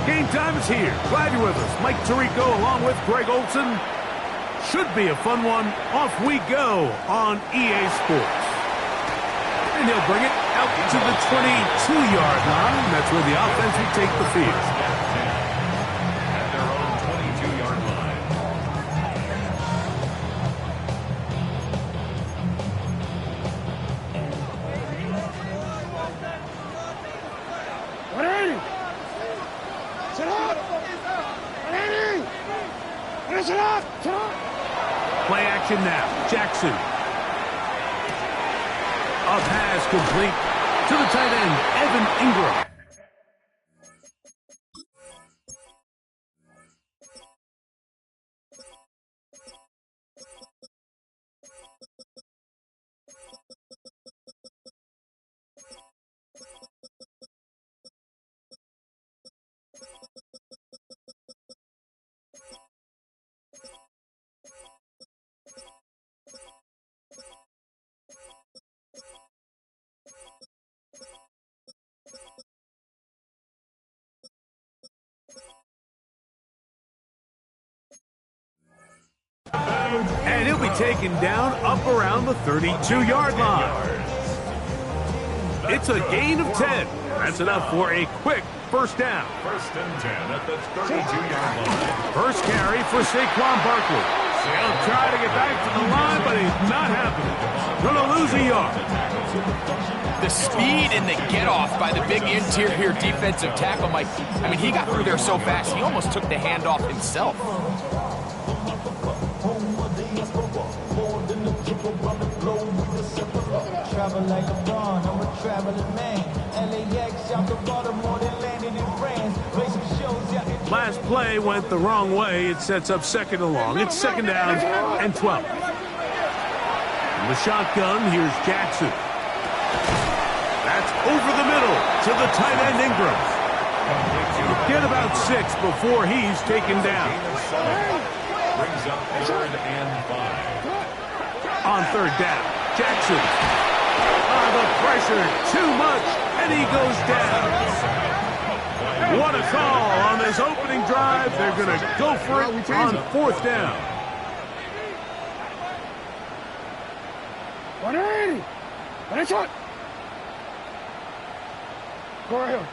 Game time is here. Glad you're with us. Mike Tirico along with Greg Olson. Should be a fun one. Off we go on EA Sports. And he'll bring it out to the 22-yard line. That's where the offense will take the field. At their own 22-yard line. Play action now. Jackson. A pass complete to the tight end, Evan Ingram. And he'll be taken down up around the 32-yard line. It's a gain of 10. That's enough for a quick first down. First and 10 at the 32-yard line. First carry for Saquon Barkley. He'll try to get back to the line, but he's not happening. Gonna lose a yard. The speed and the get-off by the big interior defensive tackle, Mike. I mean, he got through there so fast, he almost took the handoff himself. Travel like LeBron, I'm a traveling man. LAX out to Baltimore, then landed in France. Play some shows out in Last play went the wrong way. It sets up second and long. It's second down and 12. In the shotgun, here's Jackson. That's over the middle to the tight end Ingram. Get about 6 before he's taken down. Brings up third and 5. On third down, Jackson. The pressure, too much, and he goes down. What a call on this opening drive. They're going to go for it on fourth down. 180. And it's on. Go ahead.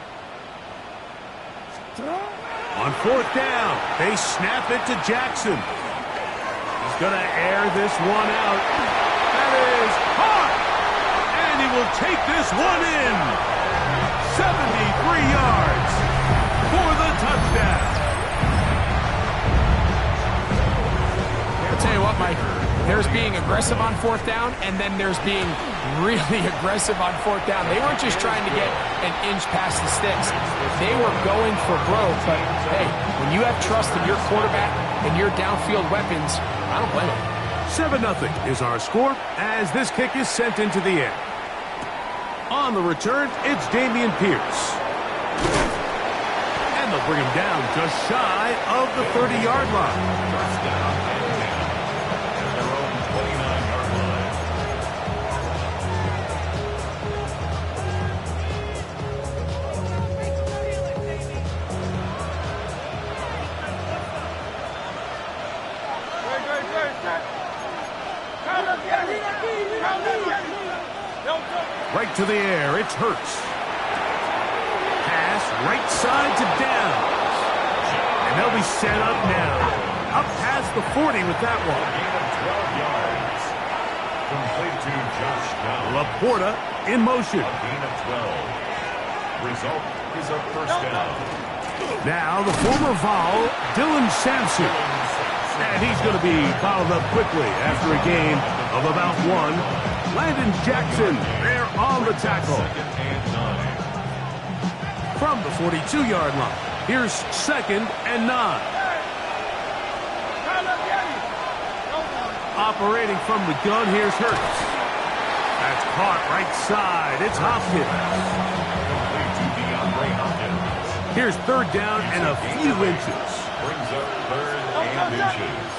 On fourth down, they snap it to Jackson. He's going to air this one out. That is caught. And he will take this one in. 73 yards for the touchdown. I'll tell you what, Mike, there's being aggressive on fourth down, and then there's being really aggressive on fourth down. They weren't just trying to get an inch past the sticks. They were going for broke, but hey, when you have trust in your quarterback and your downfield weapons, I don't blame them. 7-0 is our score as this kick is sent into the air. On the return, it's Dameon Pierce. And they'll bring him down just shy of the 30-yard line. First down and 10 at their own 29-yard line. Right to the air, it's Hurts. Pass right side to Downs. And they'll be set up now. Up past the 40 with that one. Gain of 12 yards. Complete to Josh Downs. Laporta in motion. A gain of 12. Result is a first down. Now the former Vol, Dylan Sampson. And he's going to be fouled up quickly after a gain of about 1. Landon Jackson there on the tackle. Second and 9. From the 42-yard line, here's second and 9. Operating from the gun, here's Hurts. That's caught right side. It's Hopkins. Complete to DeAndre Hopkins. Here's third down and a few inches. Brings up third and inches.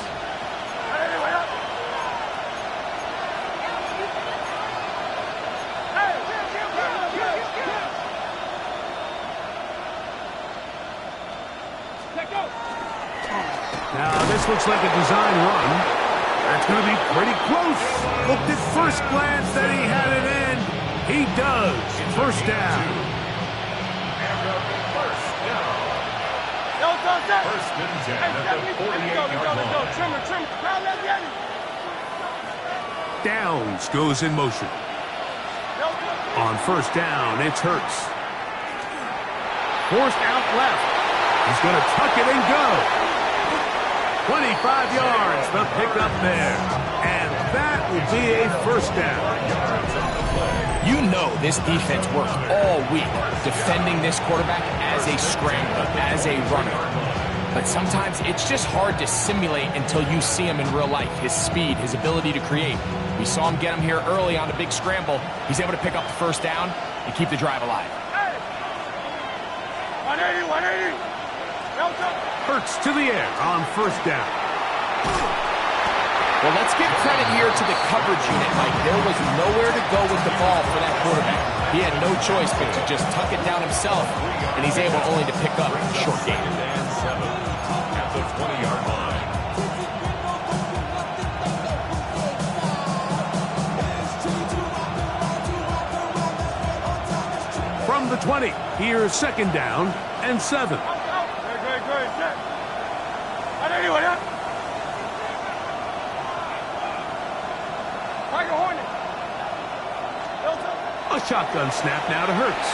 Now, this looks like a design run. That's going to be pretty close. Looked at first glance that he had it in. He does. First down. First and 10 at the 48-yard line. Downs goes in motion. On first down, it's Hurts. Forced out left. He's going to tuck it and go. 25 yards, the pickup there. And that will be a first down. You know this defense works all week defending this quarterback as a scrambler, as a runner. But sometimes it's just hard to simulate until you see him in real life. His speed, his ability to create. We saw him get him here early on a big scramble. He's able to pick up the first down and keep the drive alive. 180. Hurts to the air on first down. Well, let's give credit here to the coverage unit, Mike. There was nowhere to go with the ball for that quarterback. He had no choice but to just tuck it down himself, and he's able only to pick up a short gain. And 7 at the 20-yard line. From the 20, here's second down and 7. A shotgun snap now to Hurts.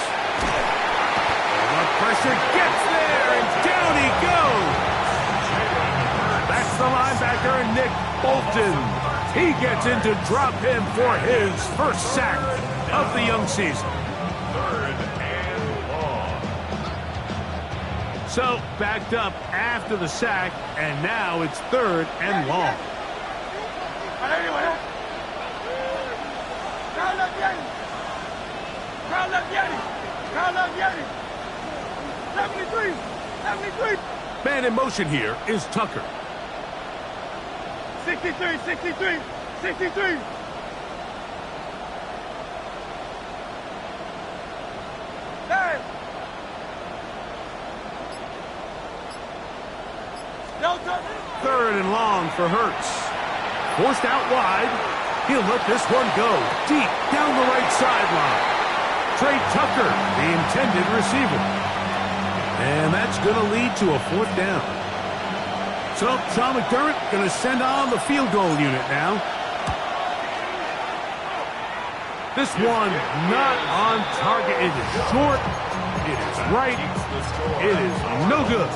The pressure gets there, and down he goes. That's the linebacker, Nick Bolton. He gets in to drop him for his first sack of the young season. Third and long. So, backed up after the sack, and now it's third and long. Man in motion here is Tucker. 63. Hey! Third and long for Hurts. Forced out wide. He'll let this one go deep down the right sideline. Trey Tucker, the intended receiver. And that's going to lead to a fourth down. So, Sean McDermott going to send on the field goal unit now. This one not on target. It is short. It is right. It is no good.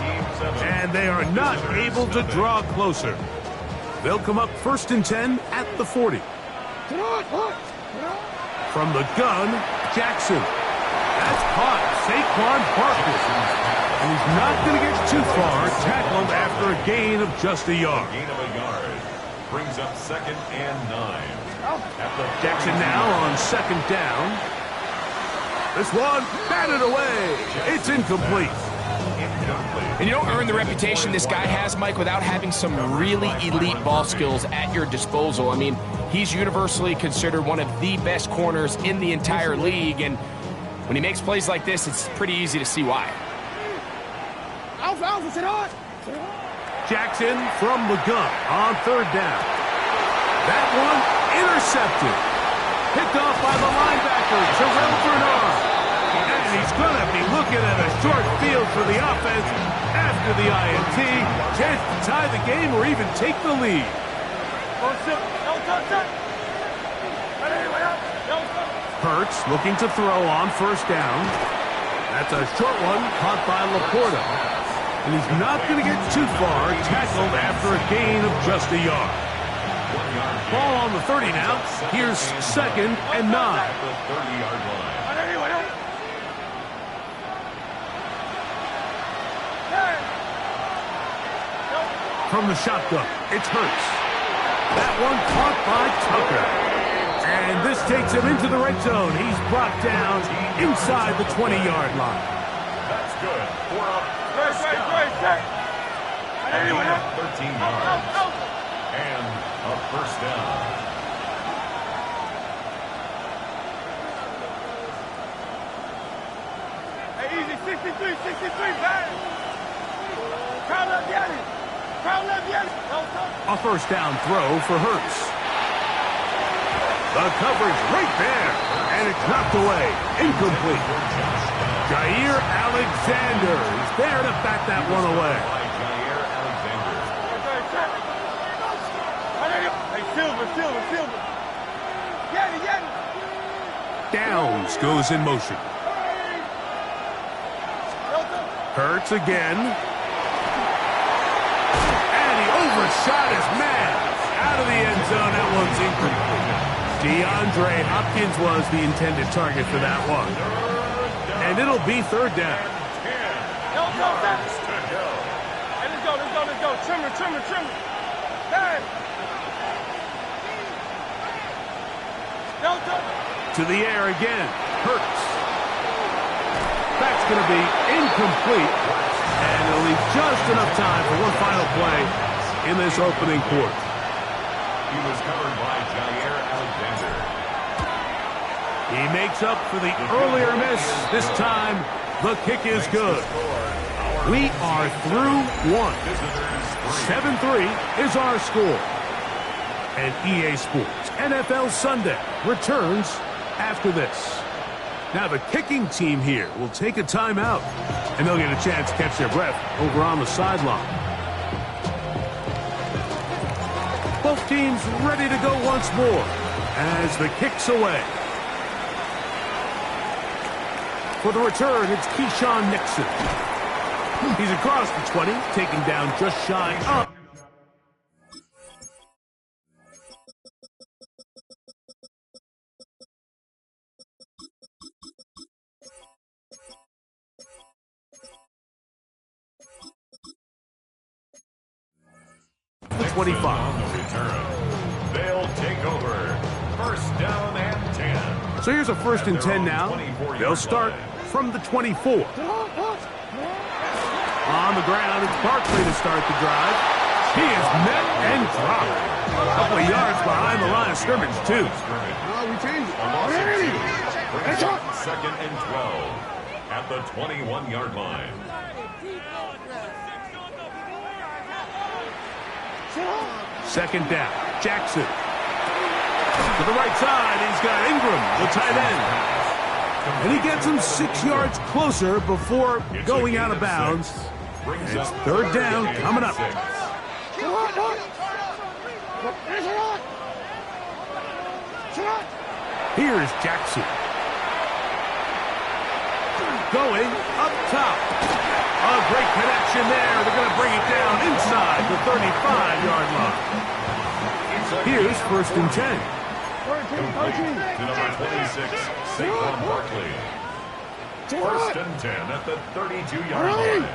And they are not able to draw closer. They'll come up first and 10 at the 40. From the gun, Jackson. That's caught. Saquon Barkley. And he's not going to get too far. Tackled after a gain of just a yard. Gain of a yard. Brings up second and 9. Jackson now on second down. This one batted away. It's incomplete. And you don't earn the reputation this guy has, Mike, without having some really elite ball skills at your disposal. I mean, he's universally considered one of the best corners in the entire league, and when he makes plays like this, it's pretty easy to see why. Jackson from the gun on third down. That one intercepted. Picked off by the linebacker, Terrell Bernard. And he's going to be looking at a short field for the offense after the INT. Chance to tie the game or even take the lead. Hurts looking to throw on first down. That's a short one caught by Laporta. And he's not going to get too far, tackled after a gain of just a yard. Ball on the 30 now. Here's second and 9. At the 30-yard line. From the shotgun, it's Hurts. That one caught by Tucker. And this takes him into the red zone. He's brought down inside the 20-yard line. That's good. 4 up. First down. A gain of 13 yards. And a first down. Hey, easy, 63, bang! A first down throw for Hurts. The coverage right there, and it's knocked away. Incomplete. Jair Alexander is there to bat that one away. Silver. Downs goes in motion. Hurts again. And he overshot his man. Out of the end zone, that one's incomplete. DeAndre Hopkins was the intended target for that one. And it'll be third down. Let's go. Trimmer. Hey. To the air again. Hurts. That's going to be incomplete. And it'll leave just enough time for one final play in this opening quarter. He was covered by Jair Alexander. He makes up for the earlier miss. This time, the kick is good. We are through one. 7-3 is our score. And EA Sports NFL Sunday returns after this. Now the kicking team here will take a timeout, and they'll get a chance to catch their breath over on the sideline. Both teams ready to go once more as the kick's away. For the return, it's Keyshawn Nixon. He's across the 20, taking down just shy of. The 25. They'll take over. First down and 10. So here's a first and 10 now. They'll start from the 24. On the ground, it's Barkley to start the drive. He is met and dropped. A couple of yards behind the line of scrimmage, too. We changed it. Second and 12 at the 21-yard line. Second down, Jackson. To the right side, he's got Ingram, the tight end. And he gets him 6 yards closer before going out of bounds. And it's third down coming up. Here's Jackson. Going up top. A great connection there. They're going to bring it down inside the 35-yard line. Here's first and 10. To number 26, Saquon Barkley. First and 10 at the 32-yard line.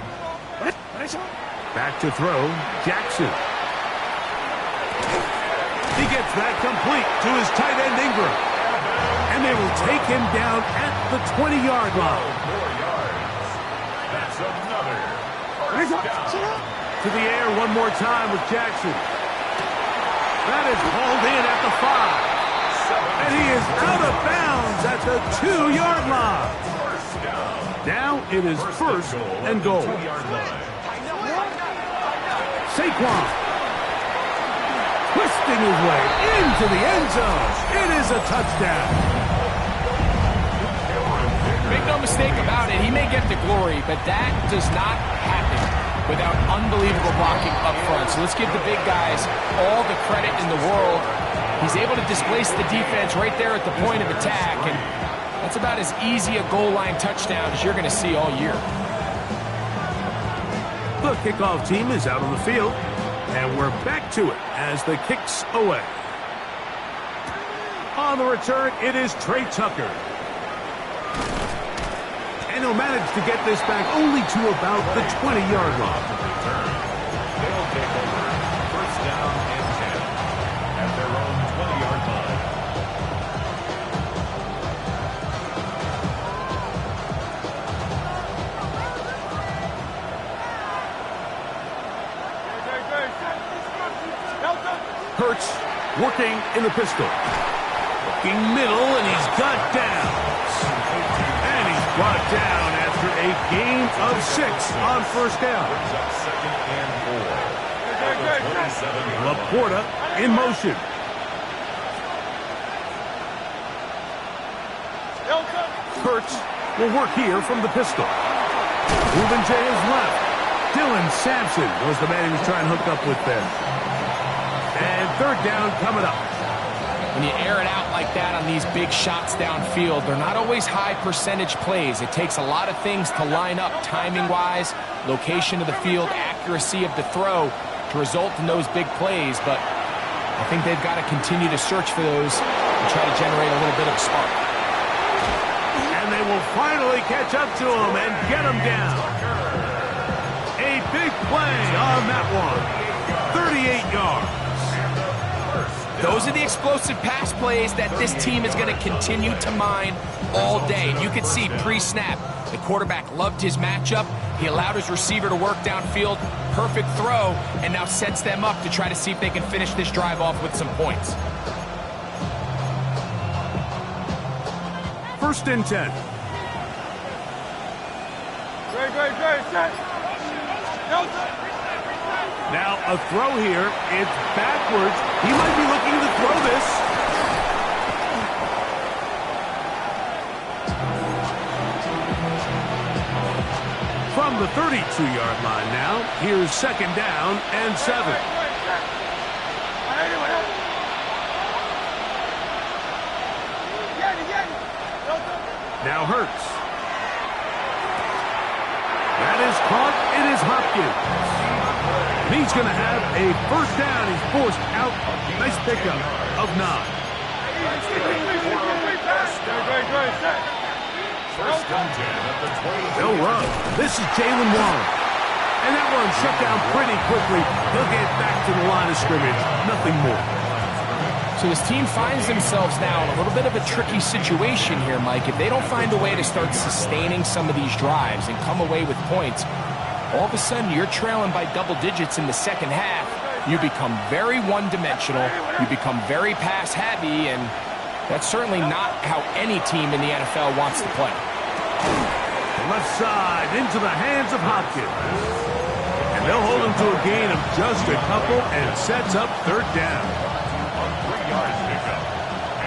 Back to throw, Jackson. He gets that complete to his tight end Ingram. And they will take him down at the 20-yard line. 4 yards. That's another first down. To the air one more time with Jackson. That is hauled in at the 5. And he is out of bounds at the 2-yard line. Now it is first and goal. Saquon twisting his way into the end zone. It is a touchdown. Make no mistake about it, he may get the glory, but that does not happen without unbelievable blocking up front. So let's give the big guys all the credit in the world. He's able to displace the defense right there at the point of attack, and that's about as easy a goal line touchdown as you're going to see all year. The kickoff team is out on the field, and we're back to it as the kick's away. On the return, it is Trey Tucker. And he'll manage to get this back only to about the 20-yard line. They'll take over first down and 10 at their own 20-yard line. Hurts working in the pistol. Looking middle, and he's got down. And he's brought down after a a gain of 6 on first down. Brings up second and 4. Laporta in motion. Kurtz will work here from the pistol. Moving to his left. Dylan Sampson was the man he was trying to hook up with there. And third down coming up. When you air it out like that on these big shots downfield, they're not always high percentage plays. It takes a lot of things to line up timing-wise, location of the field, accuracy of the throw to result in those big plays. But I think they've got to continue to search for those and try to generate a little bit of spark. And they will finally catch up to him and get him down. A big play on that one. 38 yards. Those are the explosive pass plays that this team is going to continue to mine all day. And you can see pre-snap, the quarterback loved his matchup. He allowed his receiver to work downfield. Perfect throw, and now sets them up to try to see if they can finish this drive off with some points. First and 10. Great, set. Now a throw here. It's backwards. He might be looking to throw this. From the 32-yard line now, here's second down and 7. Now Hurts. That is caught. It is Hopkins. He's going to have a first down. He's forced out. Nice pickup of 9. First and 10 at the 20. They'll run. This is Jalen Warren. And that one shut down pretty quickly. He'll get back to the line of scrimmage. Nothing more. So this team finds themselves now in a little bit of a tricky situation here, Mike. If they don't find a way to start sustaining some of these drives and come away with points, all of a sudden you're trailing by double digits in the second half. You become very one-dimensional. You become very pass-heavy, and that's certainly not how any team in the NFL wants to play. Left side into the hands of Hopkins. And they'll hold him to a gain of just a couple and sets up third down. A 3-yard pickup.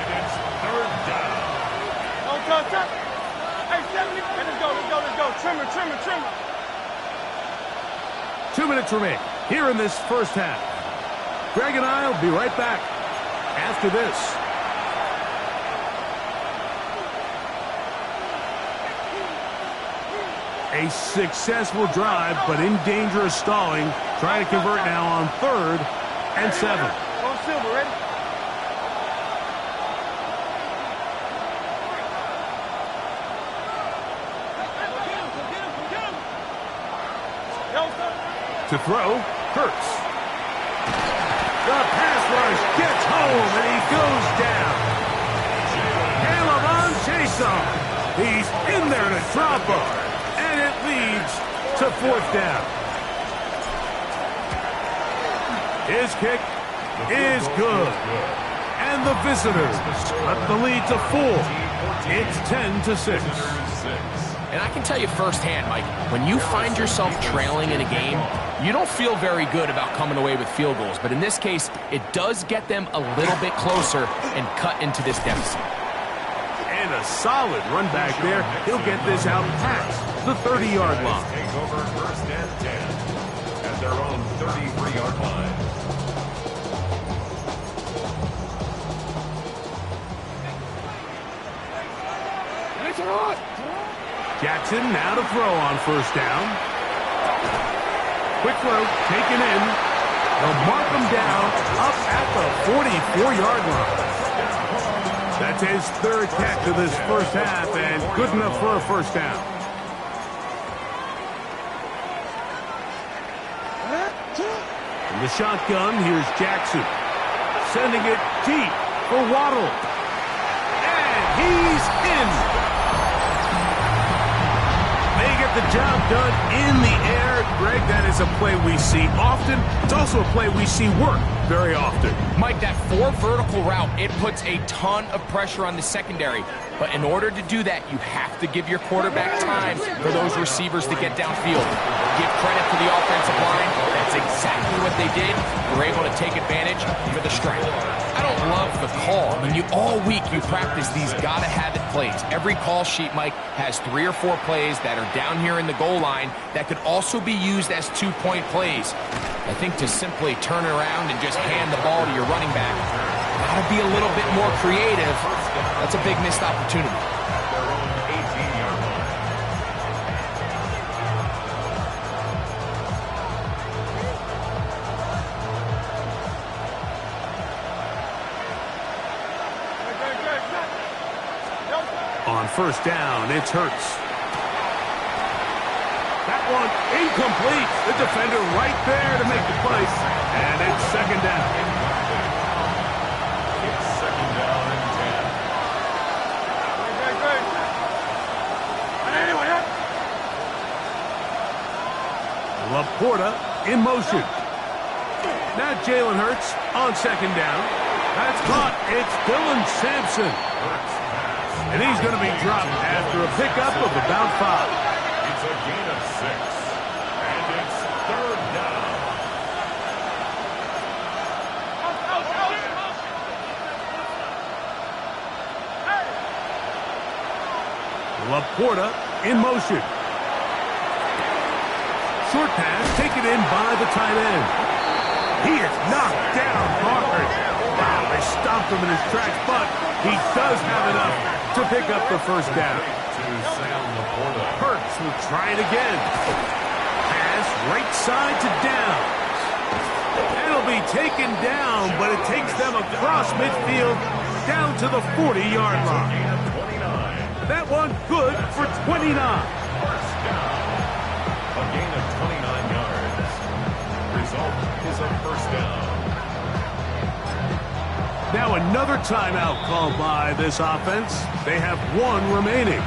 And it's third down. Hey, 70. Let's go. Trimmer. 2 minutes remain here in this first half. Greg and I will be right back after this. A successful drive, but in danger of stalling. Trying to convert now on 3rd and 7. Go Silver, ready? To throw, Kurtz. The pass rush gets home, and he goes down. Caleb on chase-off. He's in there to drop him, and it leads to 4th down. His kick is good. And the visitors cut the lead to 4. It's 10-6. And I can tell you firsthand, Mike, when you find yourself trailing in a game, you don't feel very good about coming away with field goals. But in this case, it does get them a little bit closer and cut into this deficit. And a solid run back there. He'll get this out past the 30-yard line. Take over first and 10 at their own 33-yard line. Jackson now to throw on first down. Quick throw, taken in. They'll mark him down up at the 44-yard line. That's his 3rd catch of this first half, and good enough for a first down. From the shotgun, here's Jackson. Sending it deep for Waddle. And he's in. They get the job done in the air. Greg, that is a play we see often. It's also a play we see work very often. Mike, that 4 vertical route, it puts a ton of pressure on the secondary. But in order to do that, you have to give your quarterback time for those receivers to get downfield. Give credit to the offensive line. That's exactly what they did. They were able to take advantage for the strike. I don't love the call. I mean, all week you practice these gotta-have-it plays. Every call sheet, Mike, has 3 or 4 plays that are down here in the goal line that could also be used as 2-point plays. I think to simply turn around and just hand the ball to your running back, gotta be a little bit more creative. That's a big missed opportunity. Their own 18-yard line. On first down, it's Hurts. That one incomplete. The defender right there to make the play. And it's second down. It's second down and 10. Laporta in motion. Now Jalen Hurts on second down. That's caught. It's Dylan Sampson. And he's going to be dropped after a pickup of about 5. It's a gain of 6. And it's third down. Laporta in motion. Short pass taken in by the tight end. He is knocked down hard. Wow, they stopped him in his tracks, but he does have enough to pick up the first down. Hurts will try it again. Pass right side to Downs. It'll be taken down, but it takes them across midfield down to the 40-yard line. That one good for 29. First down. A gain of 29 yards. Result is a first down. Now another timeout called by this offense. They have 1 remaining.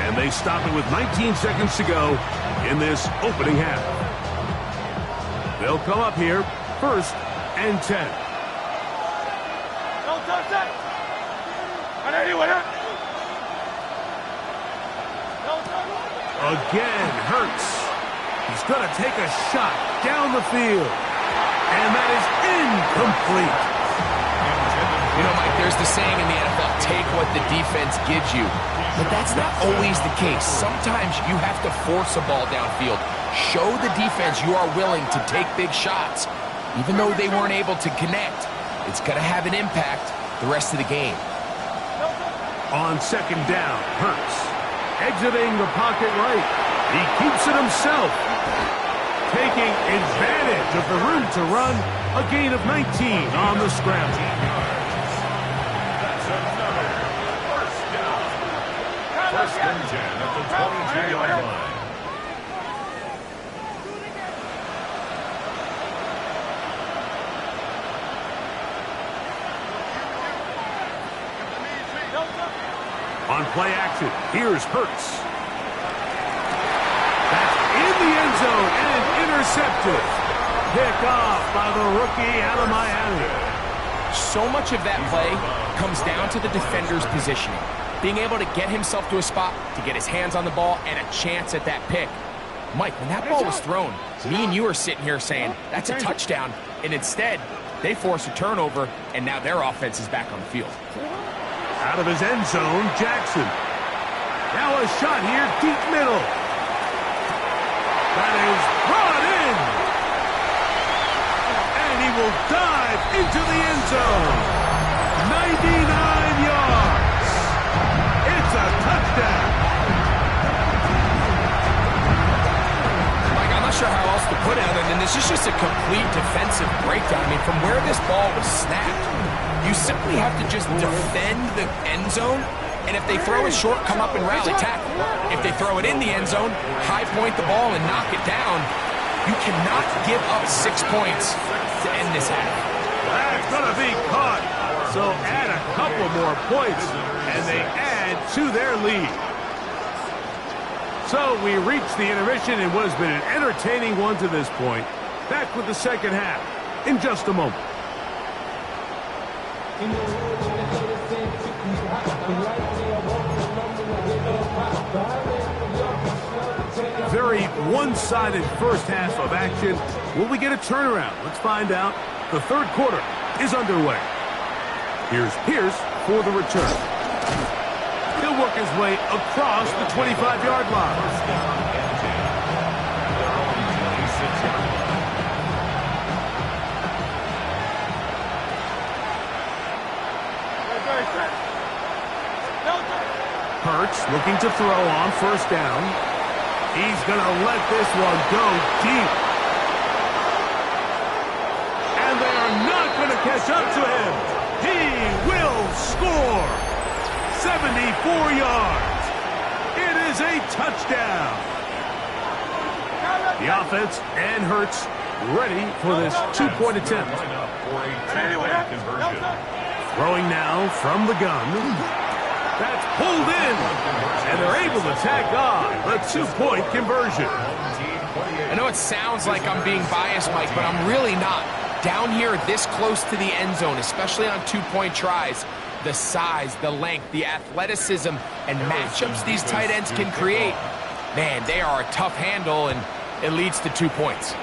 And they stop it with 19 seconds to go in this opening half. They'll come up here, first and 10. Again, Hurts. He's going to take a shot down the field. And that is incomplete. You know, Mike, there's the saying in the NFL, take what the defense gives you. But that's not always the case. Sometimes you have to force a ball downfield. Show the defense you are willing to take big shots. Even though they weren't able to connect, it's going to have an impact the rest of the game. On second down, Hurts. Exiting the pocket right. He keeps it himself. Taking advantage of the room to run. A gain of 19 on the scramble. That's another first down. First and 10 at the 22-yard line. On play action, here's Hurts. That's in the end zone and intercepted. Pick off by the rookie out of Miami. So much of that play comes down to the defender's positioning. Being able to get himself to a spot, to get his hands on the ball, and a chance at that pick. Mike, when that ball was thrown, me and you are sitting here saying, that's a touchdown. And instead, they force a turnover, and now their offense is back on the field. Out of his end zone, Jackson. Now a shot here, deep middle. That is brought in. And he will dive into the end zone. 99 yards. It's a touchdown. Mike, I'm not sure how else to put it other than this is just a complete defensive breakdown. I mean, from where this ball was snapped, you simply have to just defend the end zone, and if they throw it short, come up and rally tackle. If they throw it in the end zone, high point the ball and knock it down. You cannot give up 6 points to end this half. That's going to be caught. So add a couple more points, and they add to their lead. So we reached the intermission in what has been an entertaining one to this point. Back with the second half in just a moment. Very one-sided first half of action. Will we get a turnaround? Let's find out. The third quarter is underway. Here's Pierce for the return. He'll work his way across the 25-yard line. Hurts looking to throw on first down. He's going to let this one go deep. And they are not going to catch up to him. He will score. 74 yards. It is a touchdown. The offense and Hurts ready for this two-point attempt. Throwing now from the gun. That's pulled in, and they're able to tack on the two-point conversion. I know it sounds like I'm being biased, Mike, but I'm really not. Down here this close to the end zone, especially on two-point tries, the size, the length, the athleticism, and matchups these tight ends can create, man, they are a tough handle, and it leads to 2 points.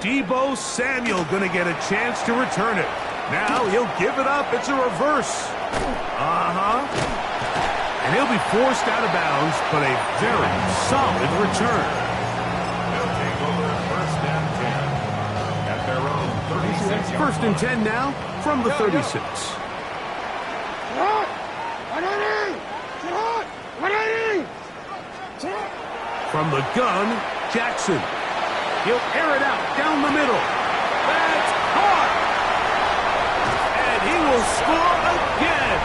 Deebo Samuel going to get a chance to return it. Now he'll give it up. It's a reverse. And he'll be forced out of bounds, but a very solid return. They'll take over first and 10 at their own 36. First and 10 now from the 36. From the gun, Jackson. He'll air it out down the middle. That's caught. And he will score again.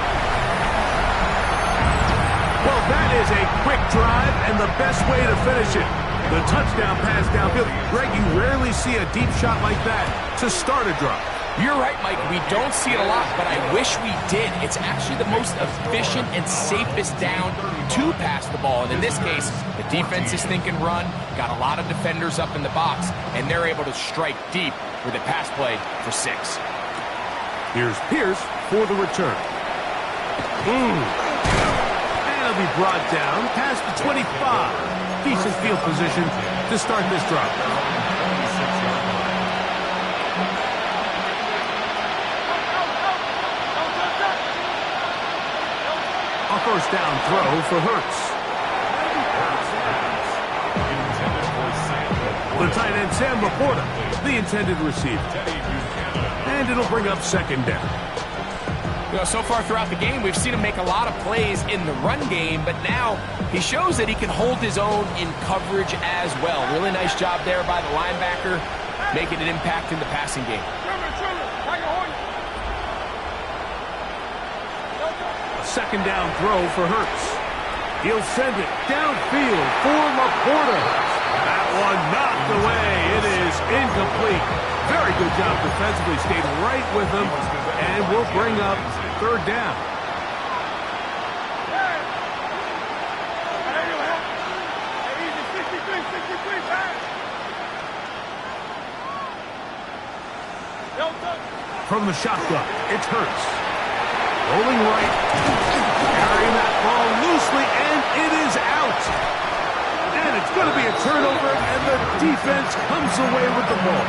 Well, that is a quick drive and the best way to finish it. The touchdown pass downfield. Greg, you rarely see a deep shot like that to start a drive. You're right, Mike. We don't see it a lot, but I wish we did. It's actually the most efficient and safest down to pass the ball. And in this case, the defense is thinking run, got a lot of defenders up in the box, and they're able to strike deep with a pass play for 6. Here's Pierce for the return. And he'll be brought down past the 25. Decent field position to start this drive. A first down throw for Hurts. The tight end, Sam Laporta, the intended receiver. And it'll bring up second down. You know, so far throughout the game, we've seen him make a lot of plays in the run game, but now he shows that he can hold his own in coverage as well. Really nice job there by the linebacker, making an impact in the passing game. A second down throw for Hurts. He'll send it downfield for Laporta. That one knocked away. It is incomplete. Very good job defensively. Stayed right with him, and will bring up third down. From the shotgun, it's Hurts. Rolling right. Carrying that ball loosely, and it is out. And it's going to be a turnover, and the defense comes away with the ball.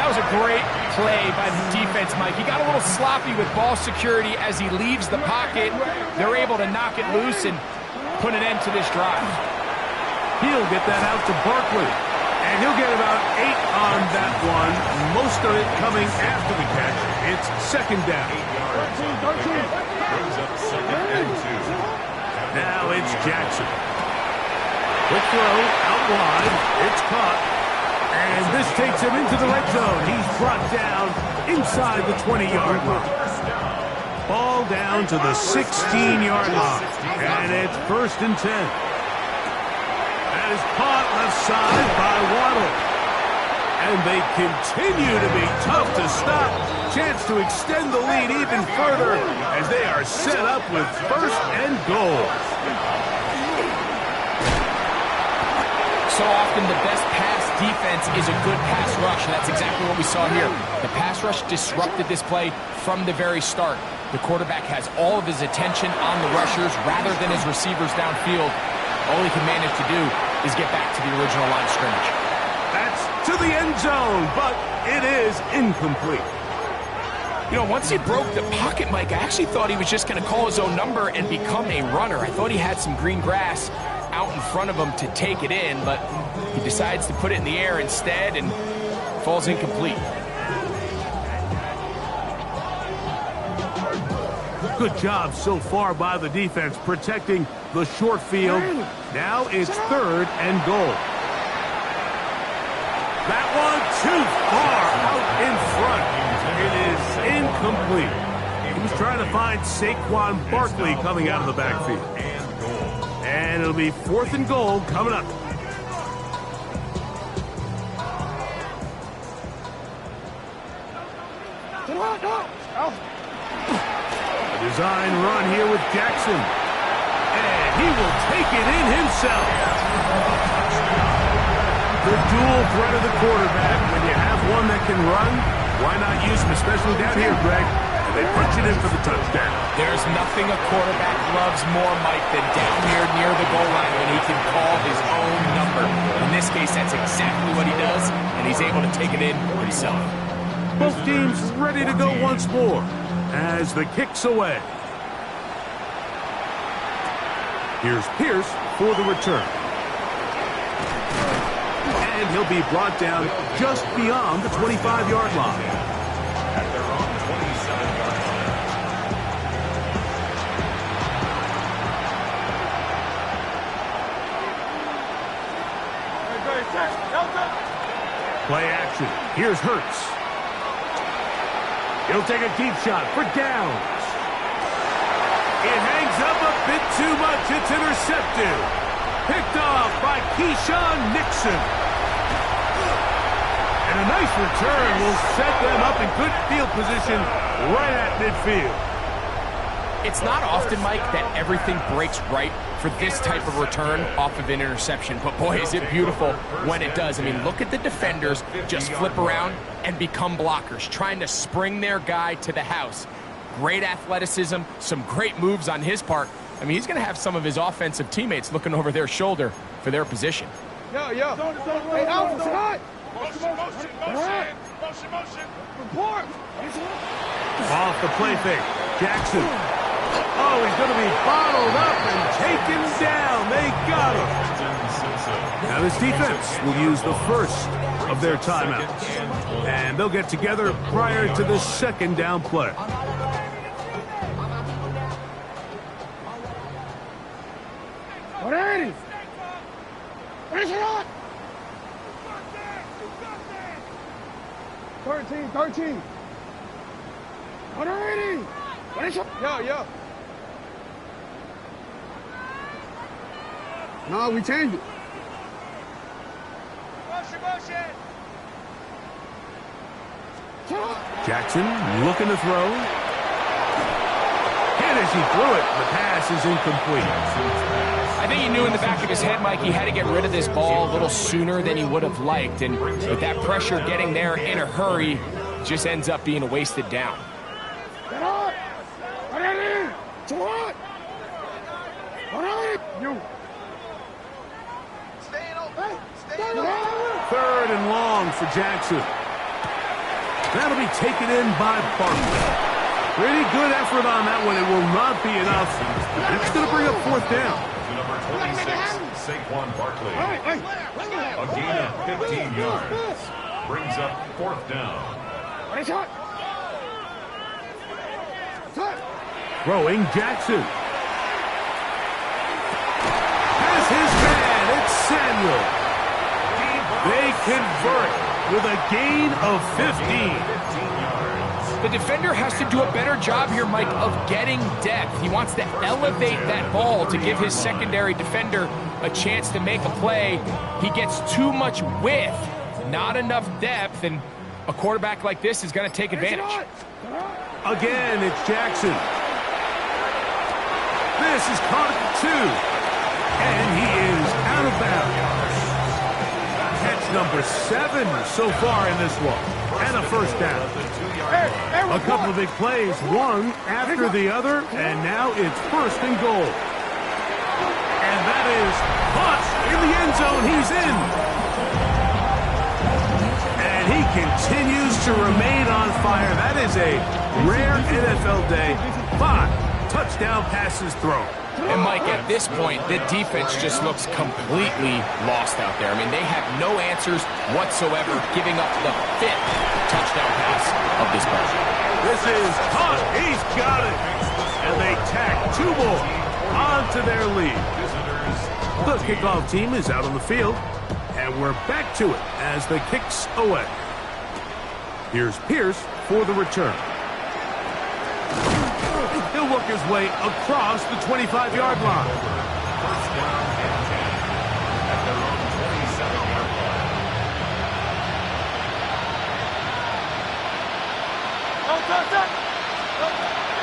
That was a great play by the defense, Mike. He got a little sloppy with ball security as he leaves the pocket. They're able to knock it loose and put an end to this drive. He'll get that out to Barkley. And he'll get about 8 on that one. Most of it coming after the catch. It's second down. 8 yards. Brings up second and 2. Now it's Jackson. Quick throw out wide. It's caught. And this takes him into the red zone. He's brought down inside the 20-yard line. Ball down to the 16-yard line. And it's first and 10. That is caught left side by Waddle. And they continue to be tough to stop. Chance to extend the lead even further as they are set up with 1st and goal. So often the best pass defense is a good pass rush, and that's exactly what we saw here. The pass rush disrupted this play from the very start. The quarterback has all of his attention on the rushers rather than his receivers downfield. All he can manage to do is get back to the original line of scrimmage. That's to the end zone, but it is incomplete. You know, once he broke the pocket, Mike, I actually thought he was just going to call his own number and become a runner. I thought he had some green grass out in front of him to take it in, but he decides to put it in the air instead and falls incomplete. Good job so far by the defense protecting the short field. Now it's 3rd and goal. That one too far out in front. It is incomplete. He was trying to find Saquon Barkley coming out of the backfield. And it'll be 4th and goal coming up. A design run here with Jackson. And he will take it in himself. The dual threat of the quarterback. When you have one that can run, why not use him, especially down here, Greg? And they punch it in for the touchdown. There's nothing a quarterback loves more, Mike, than down here near the goal line when he can call his own number. In this case, that's exactly what he does, and he's able to take it in himself. Both teams ready to go once more as the kick's away. Here's Pierce for the return. And he'll be brought down just beyond the 25-yard line. At their own 27-yard line. Play action. Here's Hurts. He'll take a deep shot for downs. It hangs up a bit too much. It's intercepted. Picked off by Keyshawn Nixon. And a nice return will set them up in good field position right at midfield. It's not often, Mike, that everything breaks right for this type of return off of an interception. But boy, is it beautiful when it does. I mean, look at the defenders just flip around and become blockers, trying to spring their guy to the house. Great athleticism, some great moves on his part. I mean, he's going to have some of his offensive teammates looking over their shoulder for their position. Yo. Hey, Alvin, it's hot. Motion. Report. Off the play fake. Jackson. Oh, he's going to be bottled up and taken down. They got him. Now this defense will use the first of their timeouts. And they'll get together prior to the 2nd down play. Ready. Finish it up. 13. Ready. Finish up. Yo. No, we changed it. Motion. Jackson looking to throw. And as he threw it, the pass is incomplete. I think he knew in the back of his head, Mike, he had to get rid of this ball a little sooner than he would have liked. And with that pressure getting there in a hurry, just ends up being a wasted down. Get up. Ready. To what? You. Stay open. 3rd and long for Jackson. That'll be taken in by Barkley. Pretty good effort on that one. It will not be enough. It's going to bring up 4th down. Number 26, Saquon Barkley. A gain of 15 yards. Brings up 4th down. Throwing Jackson. Has his man. It's Samuel. They convert with a gain of 15. The defender has to do a better job here, Mike, of getting depth. He wants to elevate that ball to give his secondary defender a chance to make a play. He gets too much width, not enough depth, and a quarterback like this is going to take advantage. Again, it's Jackson. This is caught at the 2. And he is out of bounds. Catch number 7 so far in this one. And a first down. A couple of big plays, one after the other, and now it's first and goal. And that is caught in the end zone. He's in. And he continues to remain on fire. That is a rare NFL day. 5 touchdown passes thrown. And, Mike, at this point, the defense just looks completely lost out there. I mean, they have no answers whatsoever, giving up the 5th touchdown pass of this quarter. This is caught. He's got it. And they tack 2 more onto their lead. The kickoff team is out on the field, and we're back to it as the kicks away. Here's Pierce for the return. He'll work his way across the 25-yard line. First down and 10 at their own 27-yard line.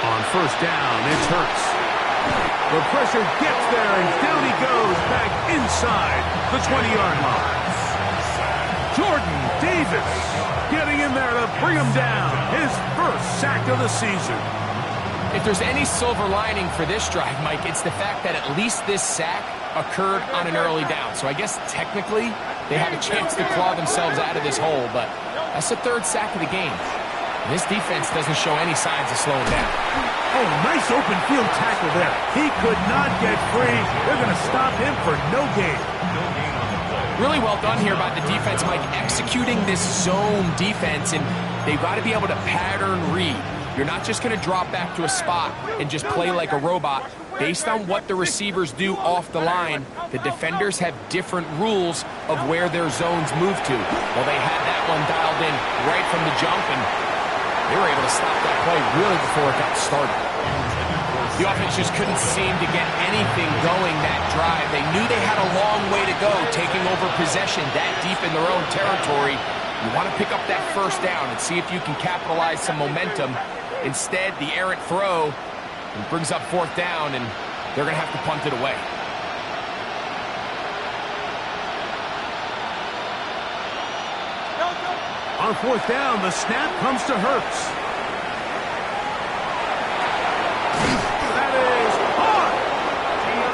On first down, it's Hurts. The pressure gets there, and down he goes back inside the 20-yard line. Jordan Davis getting in there to bring him down. His first sack of the season. If there's any silver lining for this drive, Mike, it's the fact that at least this sack occurred on an early down. So I guess technically they have a chance to claw themselves out of this hole, but that's the 3rd sack of the game. And this defense doesn't show any signs of slowing down. Oh, nice open field tackle there. He could not get free. They're going to stop him for no gain. No gain on the play. Really well done here by the defense, Mike, executing this zone defense, and they've got to be able to pattern read. You're not just going to drop back to a spot and just play like a robot. Based on what the receivers do off the line, the defenders have different rules of where their zones move to. Well, they had that one dialed in right from the jump, and they were able to stop that play really before it got started. The offense just couldn't seem to get anything going that drive. They knew they had a long way to go, taking over possession that deep in their own territory. You want to pick up that first down and see if you can capitalize some momentum. Instead, the errant throw brings up 4th down, and they're going to have to punt it away. On 4th down, the snap comes to Hurts. That is hard.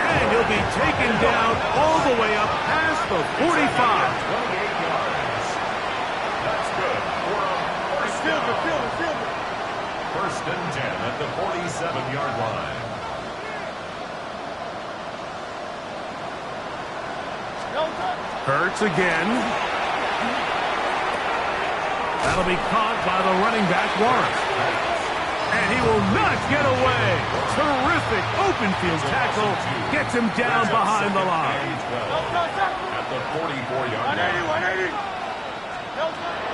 And he'll be taken down all the way up past the 45. 28 yards. That's good. First and 10 at the 47-yard line. Hurts again. That'll be caught by the running back, Warren. And he will not get away. Terrific open field tackle. Gets him down behind the line. At the 44-yard line.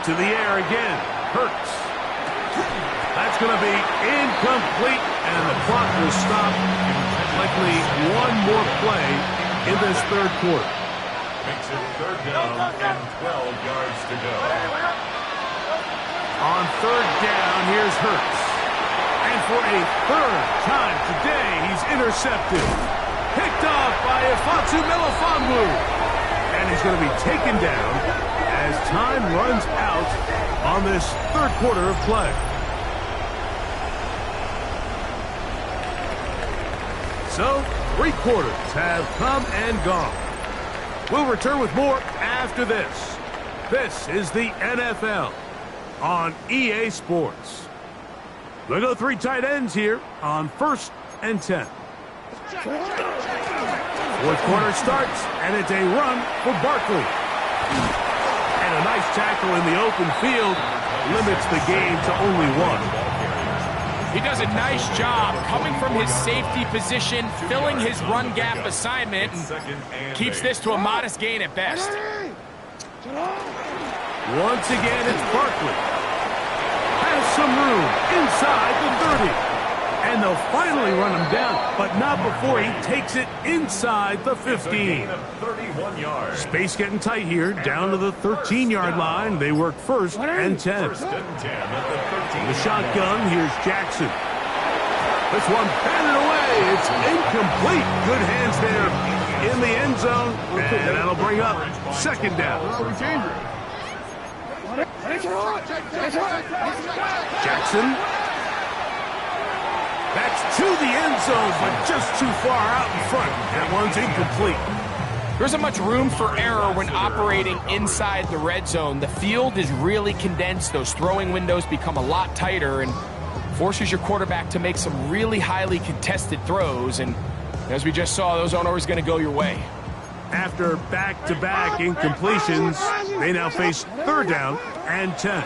To the air again. Hurts. That's going to be incomplete, and the clock will stop. Likely one more play in this 3rd quarter. Makes it 3rd down and 12 yards to go. On 3rd down, here's Hurts. And for a 3rd time today, he's intercepted. Picked off by Ifeatu Melifonwu. And he's going to be taken down as time runs out on this 3rd quarter of play. So, 3 quarters have come and gone. We'll return with more after this. This is the NFL on EA Sports. We'll go 3 tight ends here on 1st and 10. 4th quarter starts, and it's a run for Barkley. And a nice tackle in the open field limits the game to only 1. He does a nice job coming from his safety position, filling his run gap assignment, and keeps this to a modest gain at best. Once again, it's Barkley. Has some room inside the 30. And they'll finally run him down, but not before he takes it inside the 15. 31 yards. Space getting tight here, down to the 13-yard line. They work first and 10. First and 10 at the 13. The shotgun, here's Jackson. This one batted away. It's incomplete. Good hands there in the end zone. And that'll bring up second down. Jackson. That's to the end zone, but just too far out in front. That one's incomplete. There isn't much room for error when operating inside the red zone. The field is really condensed. Those throwing windows become a lot tighter and forces your quarterback to make some really highly contested throws. And as we just saw, those aren't always going to go your way. After back-to-back incompletions, they now face third down and 10.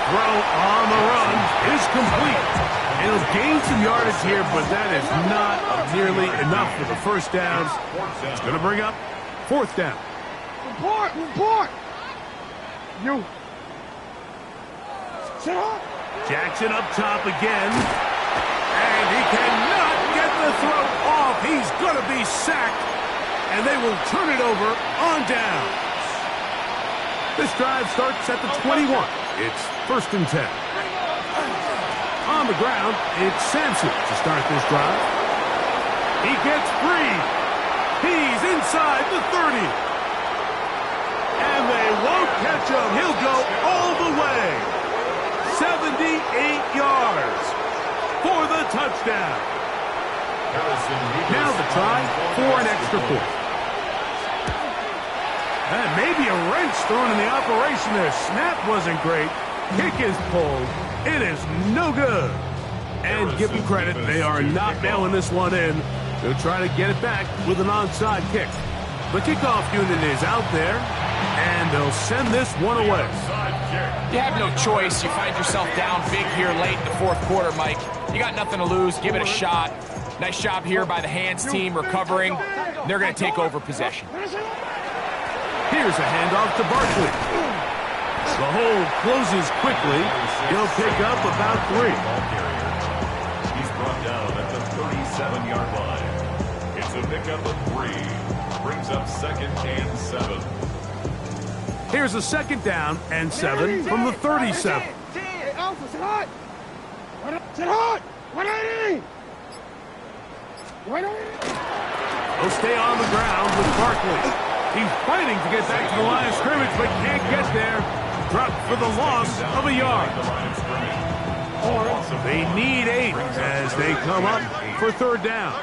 Throw on the run is complete. It'll gain some yardage here, but that is not nearly enough for the first down. It's going to bring up fourth down. Report! You. Sit up. Jackson up top again. And he cannot get the throw off. He's going to be sacked. And they will turn it over on downs. This drive starts at the 21. It's first and 10. On the ground, it's Sampson to start this drive. He gets free. He's inside the 30. And they won't catch him. He'll go all the way. 78 yards for the touchdown. Now the try for an extra point. Maybe a wrench thrown in the operation there. Snap wasn't great. Kick is pulled. It is no good. And give them credit, they are not mailing this one in. They'll try to get it back with an onside kick. The kickoff unit is out there, and they'll send this one away. You have no choice. You find yourself down big here late in the fourth quarter, Mike. You got nothing to lose. Give it a shot. Nice job here by the hands team recovering. They're going to take over possession. Here's a handoff to Barkley. The hole closes quickly. He'll pick up about 3. He's brought down at the 37-yard line. It's a pickup of 3. Brings up second and 7. Here's a second down and 7 from the 37. Hey, Alpha, sit hot. Sit hot. 180. 180. They'll stay on the ground with Barkley. He's fighting to get back to the line of scrimmage, but can't get there. Dropped for the loss of a yard. They need 8 as they come up for third down.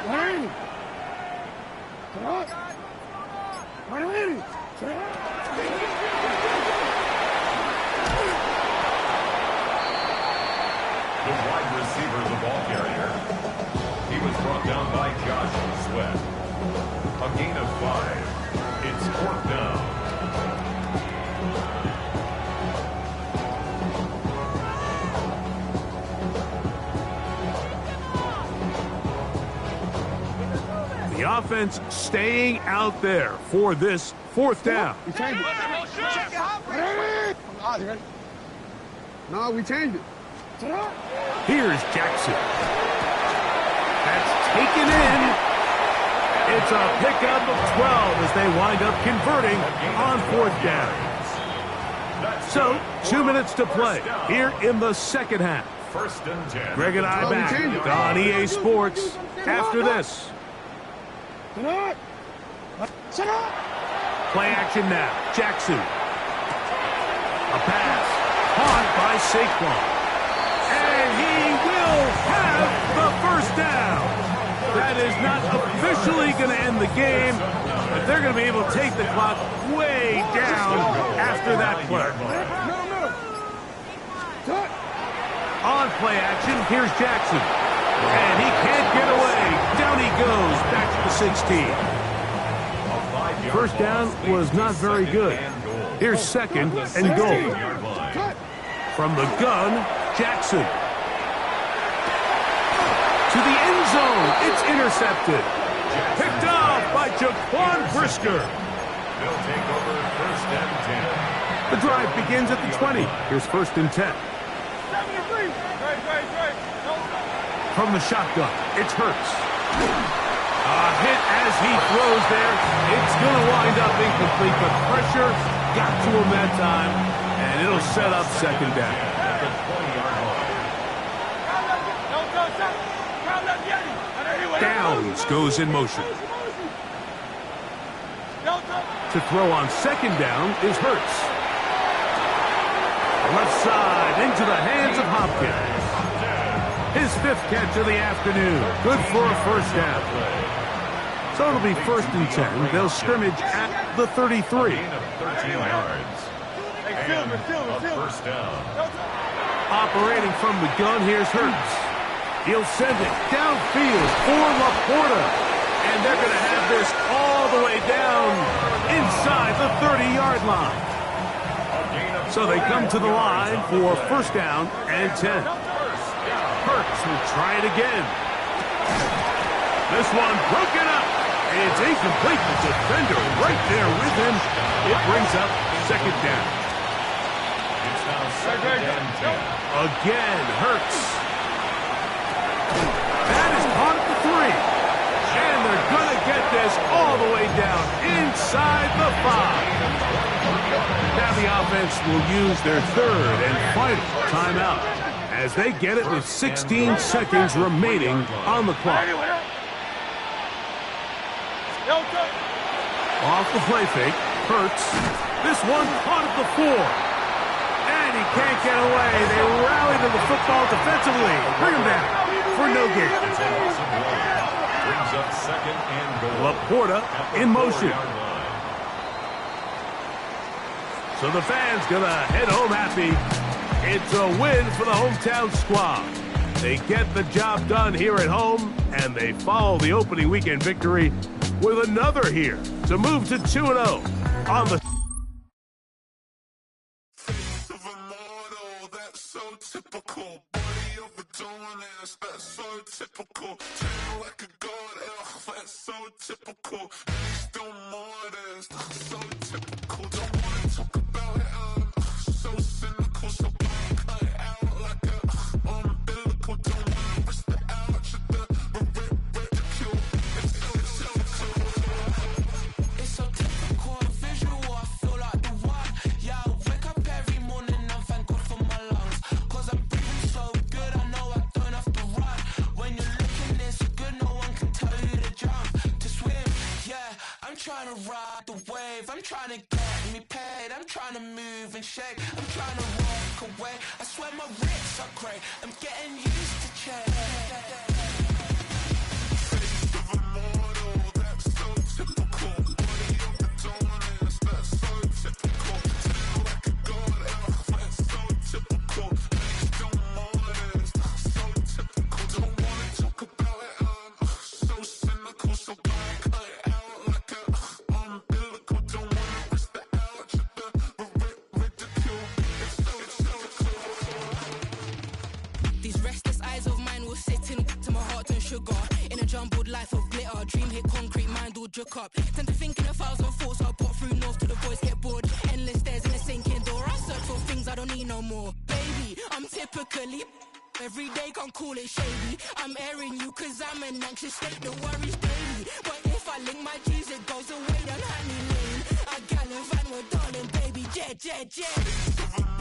The wide receiver, the ball carrier. He was brought down by Josh Sweat. A gain of 5. It's fourth down. The offense staying out there for this fourth down. We changed it. No, we changed it. Here's Jackson. That's taken in. It's a pickup of 12 as they wind up converting on fourth down. So, 2 minutes to play here in the second half. First and 10. Greg and I back on EA Sports after this. Play action now. Jackson. A pass. Caught by Saquon. And he will have the first down. That is not officially going to end the game, but they're going to be able to take the clock way down after that play. On play action, here's Jackson. And he can't get away. Down he goes, back to the 16. First down was not very good. Here's second and goal. From the gun, Jackson. To the end zone, it's intercepted. Picked off by Jaquan Brisker. They'll take over first and 10. The drive begins at the 20. Here's 1st and 10. From the shotgun, it's Hurts. A hit as he throws there. It's going to wind up incomplete, but pressure got to him that time, and it'll set up 2nd down. At the 20-yard line. Downs goes in motion. To throw on 2nd down is Hurts. Left side into the hands of Hopkins. His 5th catch of the afternoon. Good for a 1st down. So it'll be 1st and 10. They'll scrimmage at the 33. Gain of 13 yards. And a 1st down. Operating from the gun, here's Hurts. He'll send it downfield for Laporta. And they're going to have this all the way down inside the 30-yard line. So they come to the line for 1st down and 10. Hurts will try it again. This one broken up. It's incomplete. The defender right there with him. It brings up 2nd down. It's now 2nd and 10. Again, Hurts. That is caught at the 3. And they're going to get this all the way down inside the 5. Now the offense will use their 3rd and final timeout as they get it with 16 seconds remaining on the clock. Off the play fake, Hurts. This one caught at the 4. And he can't get away. They rally to the football defensively. Bring him down for no gain. Brings up 2nd and goal. Laporta in motion. So the fans gonna head home happy. It's a win for the hometown squad. They get the job done here at home, and they follow the opening weekend victory with another here to move to 2-0 on the typical. Body overdoing it, that's so typical. Turn like a god, that's so typical. Please don't more this, so typical. Don't wanna talk about it, so cynical. So cut it out like a umbilical. Don't wanna risk the ouch of the ridicule. It's so typical, visual, I feel like the one. Yeah, I wake up every morning and thank God for my lungs. Cause I'm breathing so good, I know I don't have to run. When you're looking this good, no one can tell you to jump, to swim. Yeah, I'm trying to ride the wave, I'm trying to get me paid, I'm trying to move and shake, I'm trying to walk away. I swear my wrists are great, I'm getting used to change. Face of a mortal, that's so typical. Body of the dominance, that's so typical. Tell like a god, that's so typical. Please don't more this, so typical. Don't wanna talk about it, so cynical. So cut it out like a umbilical. Don't wanna risk the ouch of the ridicule. It's so These restless eyes of mine will sit in to my heart and sugar. In a jumbled life of glitter, dream hit concrete, mind all jook up. Tend to think in 1,000 thoughts, I'll put through north till the voice get bored. Endless stairs in a sinking door, I search for things I don't need no more. Baby, I'm typically every day, can't call it shady. I'm airing you cause I'm an anxious state, the worries daily. But if I link my G's, it goes away down honey lane. I gallivant with darling, baby, jet, jet, jet.